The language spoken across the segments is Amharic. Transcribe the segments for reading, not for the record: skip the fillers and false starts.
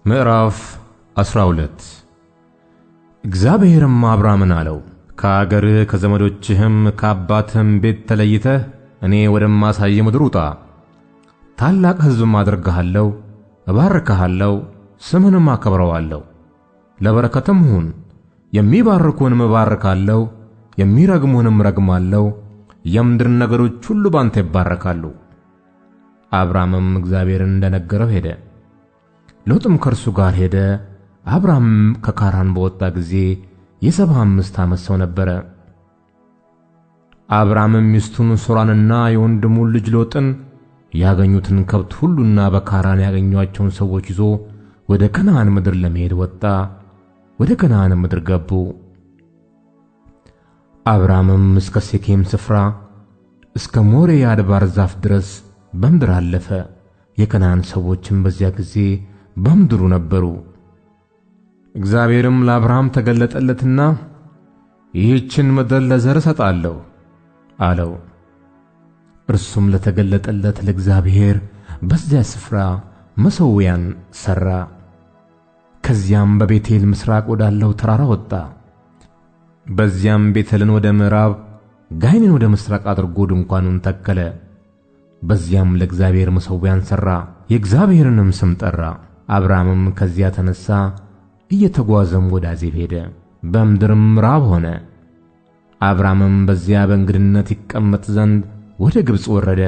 ምዕራፍ 12 እግዚአብሔርም አብርሃምን አለው፣ ከአገርህ ከዘመዶችህም ከአባትህም ቤት ተለይተህ እኔ ወደማሳይ ምድር ውጣ። ታላቅ ሕዝብም አደርግሃለሁ፣ እባርክሃለሁ፣ ስምህንም አከብረዋለሁ። ለበረከትም ሁን። የሚባርኩህንም እባርካለሁ፣ የሚረግሙህንም እረግማለሁ። የምድር ነገዶች ሁሉ ባንተ ይባረካሉ። አብርሃምም እግዚአብሔርን እንደነገረው ሄደ። ሎጥም ከእርሱ ጋር ሄደ። አብርሃም ከካራን በወጣ ጊዜ የ75 ዓመት ሰው ነበረ። አብርሃምም ሚስቱን ሶራንና የወንድሙን ልጅ ሎጥን ያገኙትን ከብት ሁሉና በካራን ያገኟቸውን ሰዎች ይዞ ወደ ከነዓን ምድር ለመሄድ ወጣ። ወደ ከነዓን ምድር ገቡ። አብርሃምም እስከ ሴኬም ስፍራ እስከ ሞሬ የአድባር ዛፍ ድረስ በምድር አለፈ። የከነዓን ሰዎችም በዚያ ጊዜ በምድሩ ነበሩ። እግዚአብሔርም ለአብርሃም ተገለጠለትና ይህችን ምድር ለዘር እሰጣለሁ አለው። እርሱም ለተገለጠለት ለእግዚአብሔር በዚያ ስፍራ መሠዊያን ሠራ። ከዚያም በቤቴል ምስራቅ ወዳለው ተራራ ወጣ። በዚያም ቤቴልን ወደ ምዕራብ፣ ጋይንን ወደ ምስራቅ አድርጎ ድንኳኑን ተከለ። በዚያም ለእግዚአብሔር መሠዊያን ሠራ፣ የእግዚአብሔርንም ስም ጠራ። አብርሃምም ከዚያ ተነሣ፣ እየተጓዘም ወደ አዜብ ሄደ። በምድርም ራብ ሆነ። አብርሃምም በዚያ በእንግድነት ይቀመጥ ዘንድ ወደ ግብፅ ወረደ፣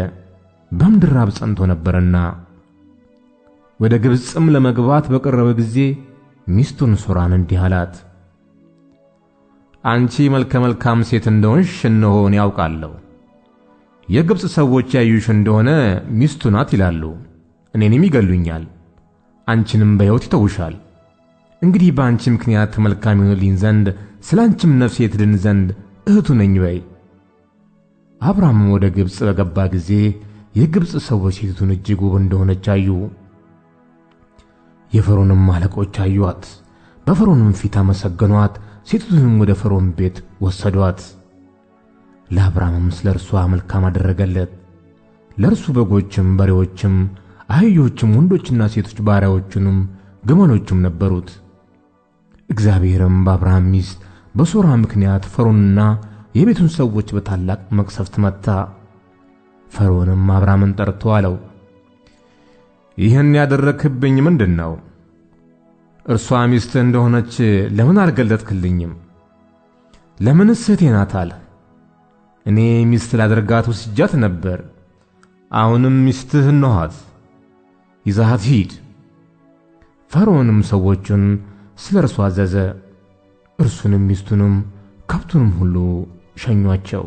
በምድር ራብ ጸንቶ ነበርና። ወደ ግብፅም ለመግባት በቀረበ ጊዜ ሚስቱን ሶራን እንዲህ አላት፣ አንቺ መልከ መልካም ሴት እንደሆንሽ እነሆ እኔ ያውቃለሁ። የግብፅ ሰዎች ያዩሽ እንደሆነ ሚስቱ ናት ይላሉ፣ እኔንም ይገሉኛል፣ አንቺንም በሕይወት ይተውሻል። እንግዲህ በአንቺ ምክንያት መልካም ይሆንልኝ ዘንድ ስለ አንቺም ነፍሴ ትድን ዘንድ እህቱ ነኝ በይ። አብርሃምም ወደ ግብፅ በገባ ጊዜ የግብፅ ሰዎች ሴቲቱን እጅግ ውብ እንደሆነች አዩ። የፈርዖንም አለቆች አዩአት፣ በፈርዖንም ፊት አመሰገኗት። ሴቲቱንም ወደ ፈርዖን ቤት ወሰዷት። ለአብርሃምም ስለ እርሷ መልካም አደረገለት። ለእርሱ በጎችም፣ በሬዎችም፣ አህዮችም፣ ወንዶችና ሴቶች ባሪያዎቹንም ግመሎችም ነበሩት። እግዚአብሔርም በአብርሃም ሚስት በሶራ ምክንያት ፈርዖንና የቤቱን ሰዎች በታላቅ መቅሰፍት መታ። ፈርዖንም አብርሃምን ጠርቶ አለው፣ ይህን ያደረግህብኝ ምንድን ነው? እርሷ ሚስትህ እንደሆነች ለምን አልገለጥክልኝም? ለምንስ እህቴ ናት አልህ? እኔ ሚስት ላደርጋት ወስጃት ነበር። አሁንም ሚስትህ እንኋት፣ ይዛሃት ሂድ። ፈርዖንም ሰዎቹን ስለ እርሱ አዘዘ። እርሱንም ሚስቱንም ከብቱንም ሁሉ ሸኟቸው።